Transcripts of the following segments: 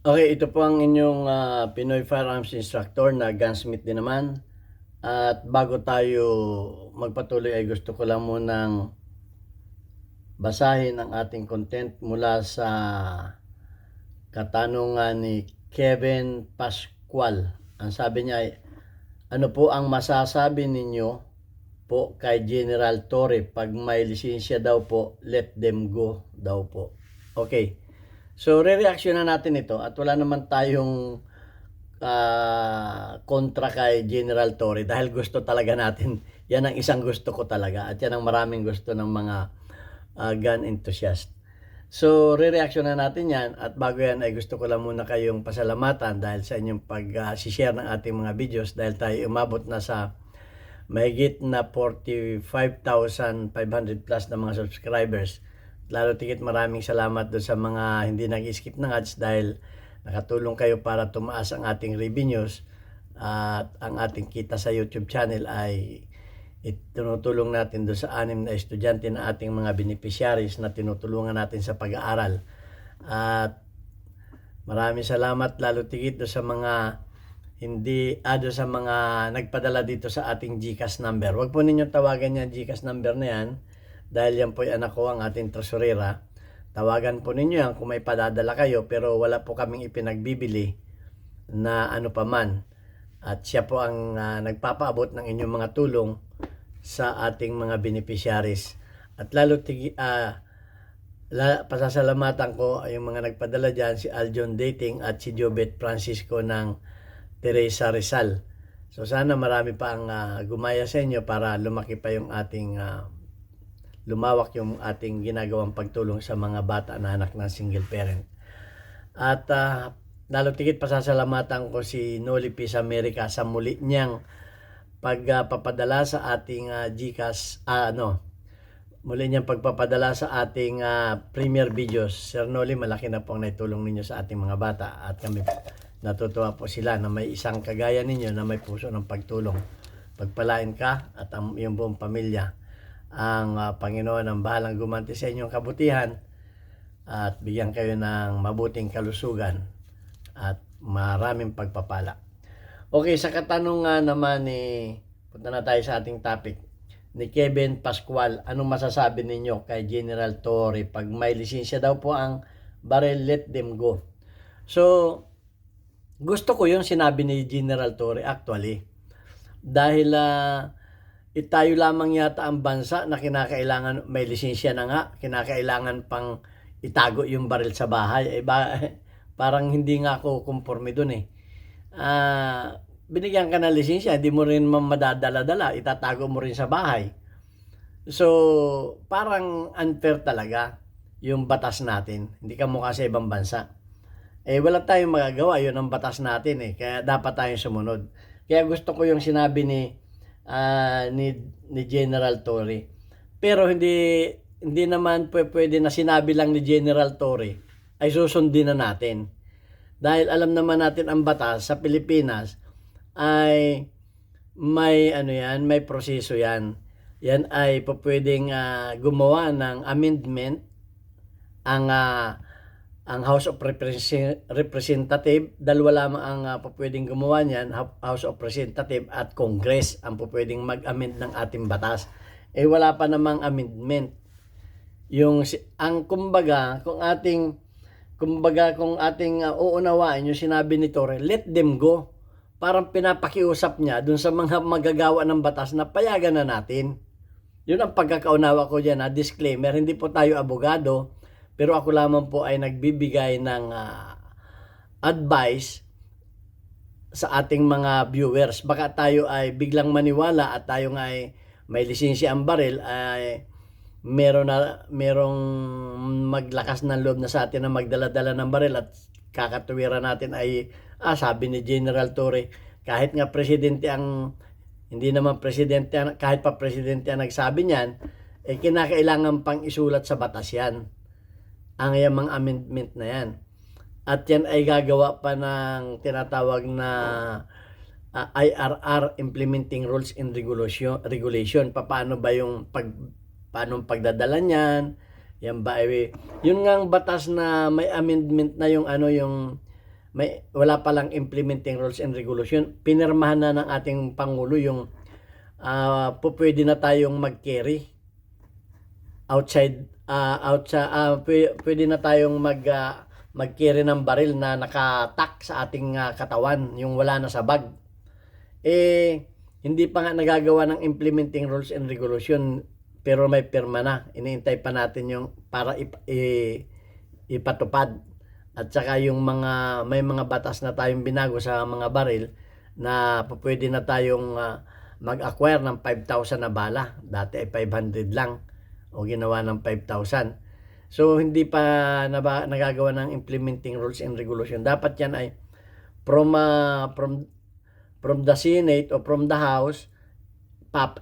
Okay, ito po ang inyong Pinoy Firearms Instructor na gunsmith din naman. At bago tayo magpatuloy ay gusto ko lang munang basahin ang ating content mula sa katanungan ni Kevin Pascual. Ang sabi niya ay, ano po ang masasabi ninyo po kay General Torre pag may lisensya daw po, let them go daw po. Okay. So, re-reaction na natin ito at wala naman tayong kontra kay General Torre dahil gusto talaga natin. Yan ang isang gusto ko talaga at yan ang maraming gusto ng mga gun enthusiast. So, re-reaction na natin yan at bago yan ay gusto ko lang muna kayong pasalamatan dahil sa inyong pag-share ng ating mga videos dahil tayo umabot na sa mahigit na 45,500 plus na mga subscribers. Lalo tigit maraming salamat doon sa mga hindi nag-skip ng ads dahil nakatulong kayo para tumaas ang ating revenues at ang ating kita sa YouTube channel ay tinutulong natin doon sa 6 na estudyante na ating mga beneficiaries na tinutulungan natin sa pag-aaral. At maraming salamat lalo tigit doon sa mga doon sa mga nagpadala dito sa ating GCash number. Huwag po ninyo tawagan yung GCash number na yan dahil yan po ay anak ko, ang ating tresurera. Tawagan po ninyo yan kung may padadala kayo pero wala po kaming ipinagbibili na ano pa man. At siya po ang nagpapaabot ng inyong mga tulong sa ating mga beneficiaries. At lalo pasasalamatan ko yung mga nagpadala dyan, si Aljon Dating at si Jobet Francisco ng Teresa Rizal. So sana marami pa ang gumaya sa inyo para lumaki pa yung ating lumawak yung ating ginagawang pagtulong sa mga bata na anak ng single parent. At lalo tigit pasasalamatan ko si Noli Peace America sa muli niyang pagpapadala sa ating GCash, muli niyang pagpapadala sa ating premier videos. Sir Noli, malaki na po ang naitulong ninyo sa ating mga bata at kami natutuwa po sila na may isang kagaya ninyo na may puso ng pagtulong. Pagpalain ka at ang iyong buong pamilya. Ang Panginoon ang bahalang gumanti sa inyong kabutihan at bigyan kayo ng mabuting kalusugan at maraming pagpapala. Okay, sa katanungan naman punta na tayo sa ating topic ni Kevin Pascual. Anong masasabi ninyo kay General Torre pag may lisensya daw po ang barrel, let them go? So, gusto ko yung sinabi ni General Torre actually dahil tayo lamang yata ang bansa na kinakailangan may lisensya na nga, kinakailangan pang itago yung baril sa bahay. Parang hindi nga ako conforme dun binigyan ka ng lisensya, hindi mo rin madadala-dala, itatago mo rin sa bahay. So, parang unfair talaga yung batas natin. Hindi ka mukha sa ibang bansa. Wala tayong magagawa, yun ang batas natin kaya dapat tayong sumunod. Kaya gusto ko yung sinabi ni General Torre. Pero hindi naman pwede na sinabi lang ni General Torre ay susundin na natin. Dahil alam naman natin ang batas sa Pilipinas ay may proseso yan. Yan ay pwedeng gumawa ng amendment ang House of Representative, dalawa lamang ang pwedeng gumawa niyan, House of Representative at Congress ang pwedeng mag-amend ng ating batas. Wala pa namang amendment. Kumbaga kung ating uunawain yung sinabi ni Torre, let them go. Parang pinapakiusap niya dun sa mga magagawa ng batas na payagan na natin. Yun ang pagkakaunawa ko dyan. Disclaimer, hindi po tayo abogado. Pero ako lamang po ay nagbibigay ng advice sa ating mga viewers. Baka tayo ay biglang maniwala at tayo nga ay may lisensya ang baril ay merong maglakas ng loob na sa atin na magdala-dala ng baril at kakatuwiran natin ay sabi ni General Torre, kahit nga presidente hindi naman presidente, kahit pa presidente ang nagsabi niyan, kinakailangan pang isulat sa batas yan ang mga amendment na yan. At yan ay gagawa pa ng tinatawag na IRR, Implementing Rules and Regulation. Paano ba yung paano pagdadala niyan? Yan ba yun nga ang batas na may amendment na yung wala pa lang implementing rules and regulation. Pinirmahan na ng ating Pangulo yung pwede na tayong mag-carry pwede na tayong mag-carry ng baril na nakatak sa ating katawan, yung wala na sa bag. Hindi pa nga nagagawa ng implementing rules and regulation, pero may pirma na. Iniintay pa natin yung para ipatupad. At saka yung may mga batas na tayong binago sa mga baril na pwede na tayong mag-acquire ng 5,000 na bala. Dati ay 500 lang o ginawa ng 5,000. So hindi pa nagagawa ng implementing rules and regulation. Dapat yan ay from the Senate o from the House,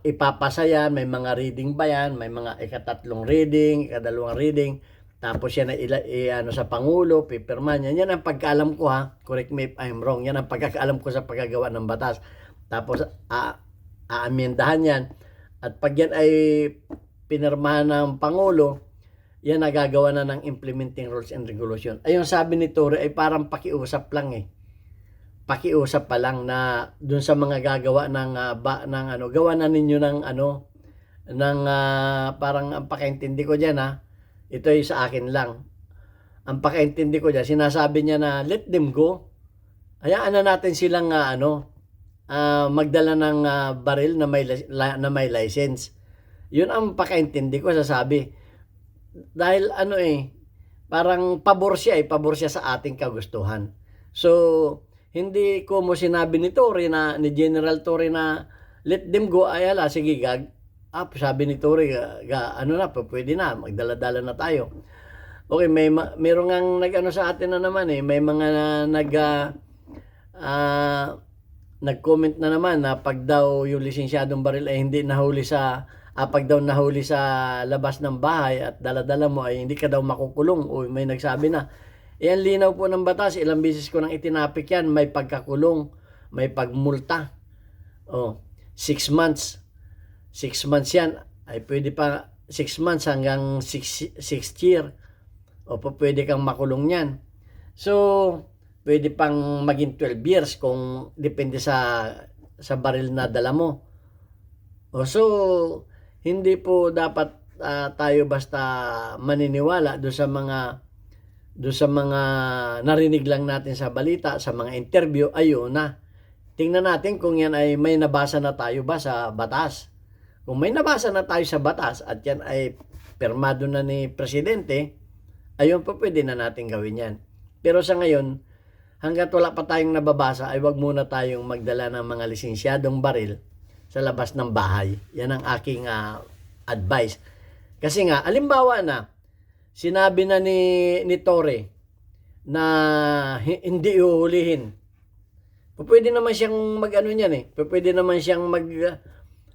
ipapasa yan, may mga reading ba yan, may mga ikatatlong reading, ikadalawang reading, tapos yan ay sa Pangulo, pipirman yan. Yan ang pagkaalam ko ha, correct me if I'm wrong, yan ang pagkakaalam ko sa pagkagawa ng batas. Tapos aamyendahan yan, at pag yan ay pinirmahan ng Pangulo, yan nagagawa na ng implementing rules and regulation. Ayun sabi ni Torre ay parang pakiusap lang pakiusap pa lang na dun sa mga gagawa ng gawa na ninyo ng parang ang pakaintindi ko diyan ito ay sa akin lang. Ang pakaintindi ko diyan, sinasabi niya na let them go. Hayaan na natin silang magdala ng baril na may license. Yun ang pakaintindi ko sasabi. Dahil parang pabor siya sa ating kagustuhan. So hindi ko mo sinabi ni Torre ni General Torre na let them go, sige sabi ni Torre, pwede na, magdala-dala na tayo. Okay, mayroong nag sa atin na naman may mga nag-comment na naman na pag daw yung lisensyadong baril ay hindi nahuli pag daw nahuli sa labas ng bahay at dala-dala mo ay hindi ka daw makukulong. O may nagsabi na, yan linaw po ng batas, ilang beses ko nang itinapik yan, may pagkakulong, may pagmulta. 6 months. 6 months yan, ay pwede pa 6 months hanggang 6 year. O pwede kang makulong yan. So, pwede pang maging 12 years kung depende sa baril na dala mo. So, hindi po dapat tayo basta maniniwala doon sa mga narinig lang natin sa balita, sa mga interview. Ayun na. Tingnan natin kung yan ay may nabasa na tayo ba sa batas. Kung may nabasa na tayo sa batas at yan ay pirmado na ni Presidente, ayun po pwede na natin gawin yan. Pero sa ngayon, hanggat wala pa tayong nababasa, ay wag muna tayong magdala ng mga lisensyadong baril sa labas ng bahay. Yan ang aking advice. Kasi nga, alimbawa na, sinabi na ni Torre na hindi uhulihin. Pwede naman siyang pwede naman siyang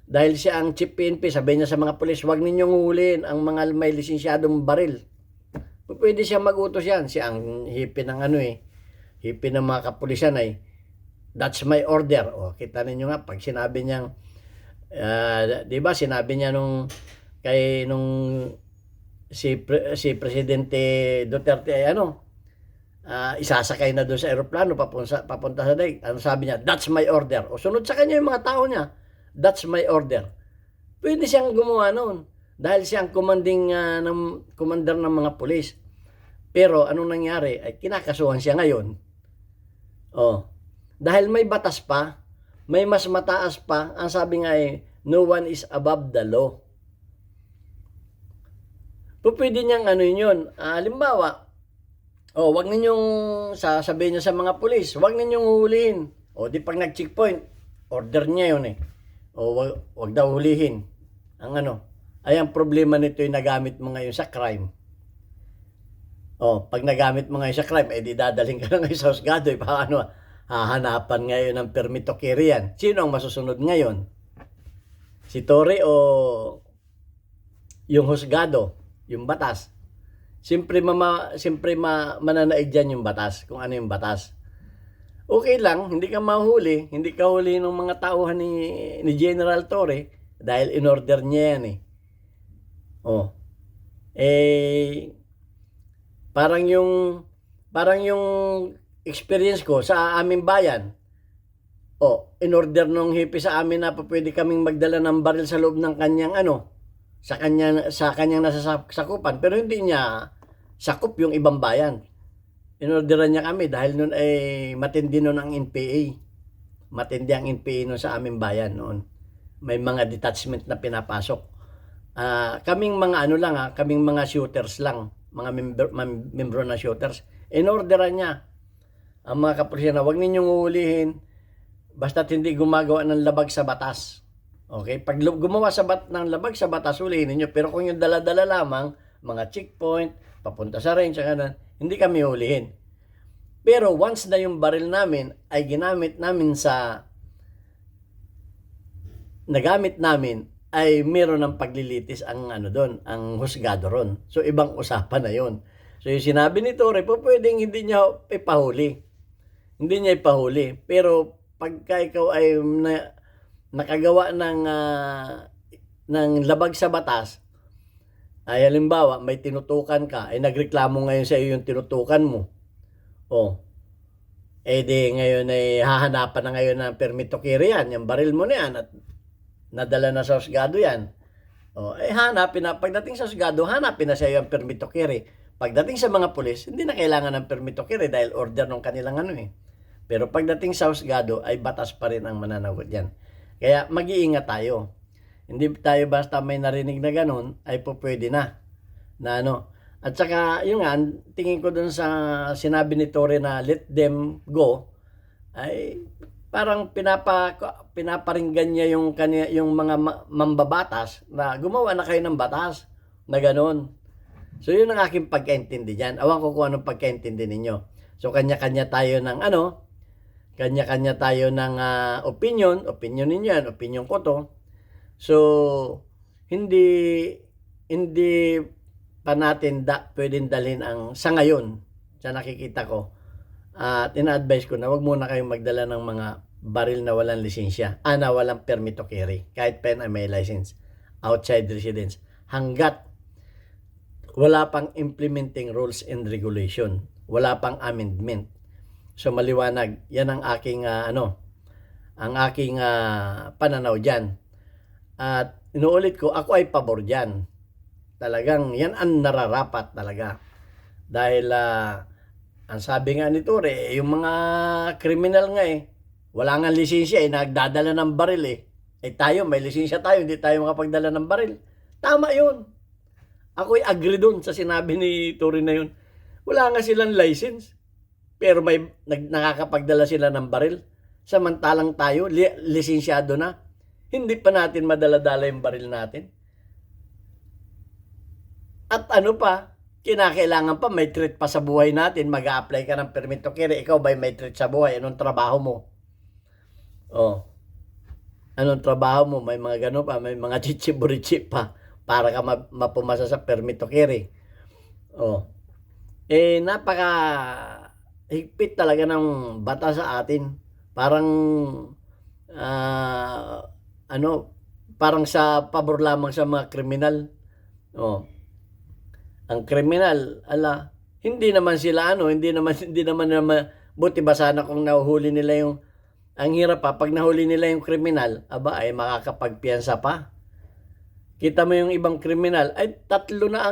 dahil siya ang chief PNP, sabi niya sa mga pulis, huwag ninyong uhulihin ang mga may lisensyadong baril. Pwede siyang mag-utos yan. Siya ang hipi ng hipi ng mga kapulisan ay, that's my order. O, kita ninyo nga, pag sinabi niyang, di ba, sinabi niya nung si Presidente Duterte ay isasakay na doon sa aeroplano papunta sa daig. Ano sabi niya? That's my order. O sunod sa kanya yung mga tao niya. That's my order. Pwede siyang gumawa noon dahil siya ang commander ng mga pulis. Pero anong nangyari? Ay kinakasuhan siya ngayon. Dahil may batas pa, may mas mataas pa, ang sabi nga ay no one is above the law. Pwede niyang yun. Halimbawa, wag ninyong sasabihin niya sa mga pulis, wag ninyong hulihin. Di pag nag-checkpoint, order niya yun wag daw hulihin. Ang problema nito yung nagamit mo ngayon sa crime. Pag nagamit mo ngayon sa crime, di dadaling ka na ngayon sa husgado. Hahanapan ngayon ng permit to carry yan. Sino ang masusunod ngayon? Si Torre o yung husgado, yung batas? Siyempre mananaig dyan yung batas, kung ano yung batas. Okay lang, hindi ka mahuli, hindi ka huli ng mga tauhan ni General Torre dahil in-order niya yan parang yung experience ko sa aming bayan, in-order nung hippie sa amin na pwede kaming magdala ng baril sa loob ng kanyang sa kanyang nasasakupan, pero hindi niya sakop yung ibang bayan. In-orderan niya kami dahil noon ay matindi noon ang NPA. Matindi ang NPA noon sa aming bayan noon. May mga detachment na pinapasok. Kaming mga kaming mga shooters lang, mga membro na shooters. In-orderan niya ang mga kapulisan na huwag ninyong uhulihin basta't hindi gumagawa ng labag sa batas. Okay? Pag gumawa ng labag sa batas, hulihin ninyo. Pero kung yung dala-dala lamang, mga checkpoint, papunta sa range, hindi kami hulihin. Pero once na yung baril namin ay nagamit namin, ay meron ng paglilitis ang ang husgado ron. So ibang usapan na yon. So yung sinabi ni Torre, pwedeng hindi niya ipahuli. Hindi niya ipahuli. Pero pagka ikaw ay nakagawa ng labag sa batas, ay halimbawa may tinutukan ka, ay nagreklamo ngayon sa iyo yung tinutukan mo. Ngayon ay hahanapan na ngayon ng permit to carry yan, yung baril mo na yan at nadala na sa husgado yan. Hanapin na, pagdating sa husgado, hanapin na sa iyo ang permit to carry. Pagdating sa mga pulis, hindi na kailangan ng permit to carry dahil order ng kanilang Pero pagdating sa husgado, ay batas pa rin ang mananagot yan. Kaya mag-iingat tayo. Hindi tayo basta may narinig na ganun, ay pwede na. At saka, tingin ko dun sa sinabi ni Torre na let them go, ay parang pinaparinggan niya yung mga mambabatas na gumawa na kayo ng batas na ganun. So, yun ang aking pagkaintindi dyan. Awan ko kung anong pagkaintindi ninyo. So, kanya-kanya tayo ng opinion ninyo yan, opinion ko to. So, hindi pa natin pwedeng dalhin sa ngayon, sa nakikita ko. At ina-advise ko na wag muna kayong magdala ng mga baril na walang lisensya, na walang permit to carry, kahit pa may license, outside residence, hanggat wala pang implementing rules and regulation, wala pang amendment. So maliwanag, yan ang aking pananaw diyan. At inuulit ko, ako ay pabor diyan. Talagang yan ang nararapat talaga. Dahil ang sabi nga ni Torre, yung mga kriminal nga wala nga lisensya nagdadala ng baril tayo, may lisensya tayo, hindi tayo makapagdala ng baril. Tama yun. Ako'y agree dun sa sinabi ni Torre na yun. Wala nga silang license. Pero may nakakapagdala sila ng baril. Samantalang tayo, lisensyado na. Hindi pa natin madala-dala yung baril natin. At kinakailangan pa, may threat pa sa buhay natin. Mag-a-apply ka ng permit to carry. Ikaw ba may threat sa buhay? Anong trabaho mo? Anong trabaho mo? May mga gano'n pa. May mga chichiburichi pa para ka mapumasa sa permit to carry. Napaka higpit talaga ng bata sa atin. Parang parang sa pabor lamang sa mga kriminal. Ang kriminal, hindi naman sila hindi naman buti ba sana kung nahuhuli nila ang hirap pa pag nahuli nila yung kriminal, ay makakapagpiyansa pa. Kita mo yung ibang kriminal, ay tatlo na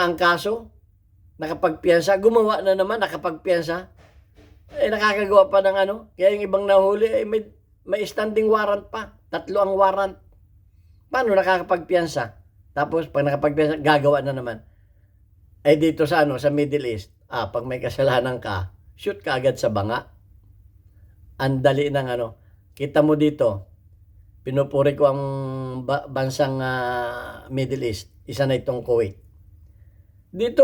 ang kaso. Nakapagpiyansa, gumawa na naman, nakapagpiyansa. Nakakagawa pa ng kaya yung ibang nahuli may standing warrant pa. 3 ang warrant. Paano nakakapagpiyansa? Tapos pag nakapagpiyansa, gagawa na naman. Dito sa sa Middle East, pag may kasalanan ka, shoot ka agad sa banga. Ang dali ng Kita mo dito, pinupuri ko ang bansang Middle East. Isa na itong Kuwait. Dito,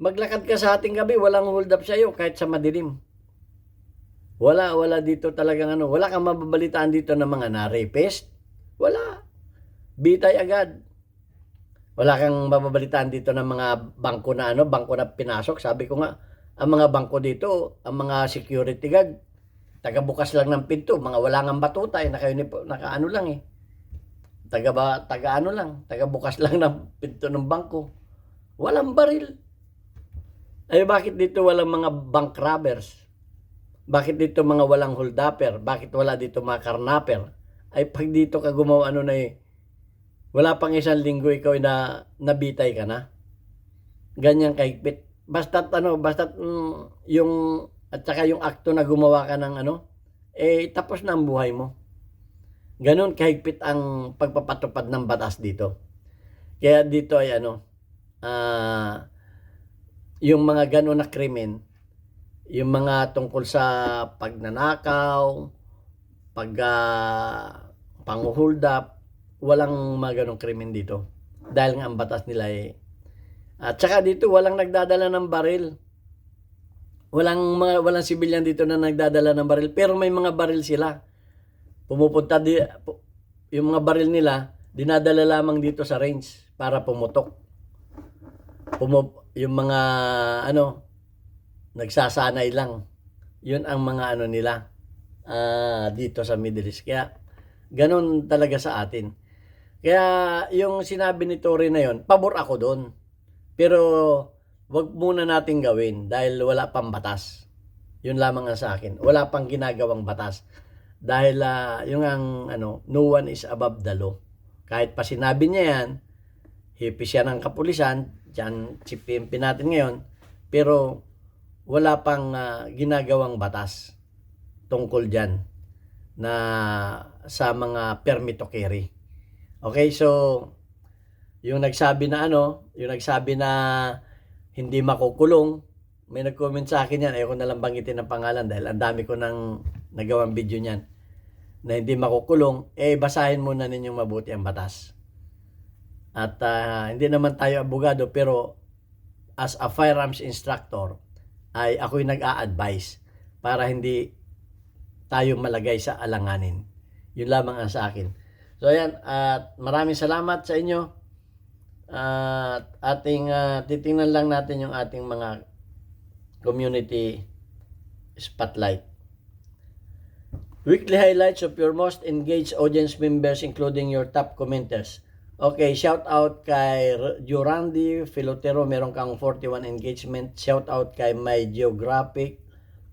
maglakad ka sa ating gabi, walang hold up sa iyo kahit sa madilim. Wala dito talagang wala kang mababalitaan dito ng mga na-rapist. Wala. Bitay agad. Wala kang mababalitaan dito ng mga bangko na pinasok. Sabi ko nga, ang mga bangko dito, ang mga security guard, taga-bukas lang ng pinto, mga wala ngang batuta, taga-bukas lang ng pinto ng bangko. Walang baril. Ay bakit dito walang mga bank robbers? Bakit dito mga walang holdupper? Bakit wala dito mga karnapper? Ay pag dito ka gumawa ano na wala pang isang linggo ikaw na nabitay ka na. Ganyan kahigpit. Basta't yung at saka yung akto na gumawa ka ng tapos na ang buhay mo. Ganon kahigpit ang pagpapatupad ng batas dito. Kaya dito ay yung mga ganon na krimen, yung mga tungkol sa pagnanakaw, panghuhold-up, walang mga ganong krimen dito. Dahil nga ang batas nila at saka dito walang nagdadala ng baril. Walang sibilyan dito na nagdadala ng baril, pero may mga baril sila. Pumupunta yung mga baril nila, dinadala lamang dito sa range para pumutok. Yung mga nagsasanay lang. Yun ang mga nila dito sa Middle East. Kaya ganun talaga sa atin. Kaya yung sinabi ni Tory na yun, pabor ako doon. Pero wag muna nating gawin dahil wala pang batas. Yun lamang ang sa akin. Wala pang ginagawang batas. Dahil yung no one is above the law. Kahit pa sinabi niya yan, hipi siya ng kapulisan, dyan si PNP natin ngayon, pero wala pang ginagawang batas tungkol dyan na sa mga permit to carry. Okay, so yung nagsabi na hindi makukulong, may nag-comment sa akin yan, ayoko na lang banggitin ang pangalan dahil ang dami ko nang nagawang video niyan na hindi makukulong, basahin muna ninyong mabuti ang batas. At hindi naman tayo abogado, pero as a firearms instructor, ay ako'y nag-a-advise para hindi tayo malagay sa alanganin. Yun lamang ang sa akin. So ayan, at maraming salamat sa inyo. At titingnan lang natin yung ating mga community spotlight. Weekly highlights of your most engaged audience members including your top commenters. Okay, shout out kay Jurandi Filotero, meron kang 41 engagement. Shout out kay My Geographic,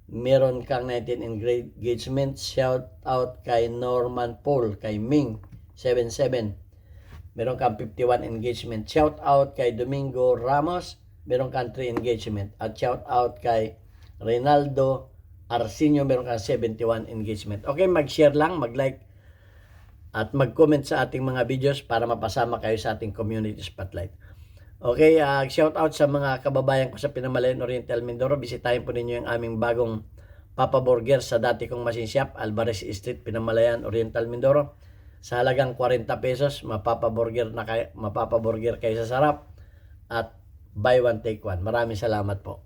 meron kang 19 engagement. Shout out kay Norman Paul, kay Ming 77, meron kang 51 engagement. Shout out kay Domingo Ramos, meron kang 3 engagement. At shout out kay Reynaldo Arsenio, meron kang 71 engagement. Okay, mag-share lang, mag-like at mag-comment sa ating mga videos para mapasama kayo sa ating community spotlight. Okay, shout out sa mga kababayan ko sa Pinamalayan Oriental Mindoro. Bisitahin po ninyo yung aming bagong Papa Burger sa dati kong machine shop, Alvarez Street, Pinamalayan Oriental Mindoro. Sa halagang 40 pesos, mapapaburger kayo sa sarap at buy one take one. Maraming salamat po.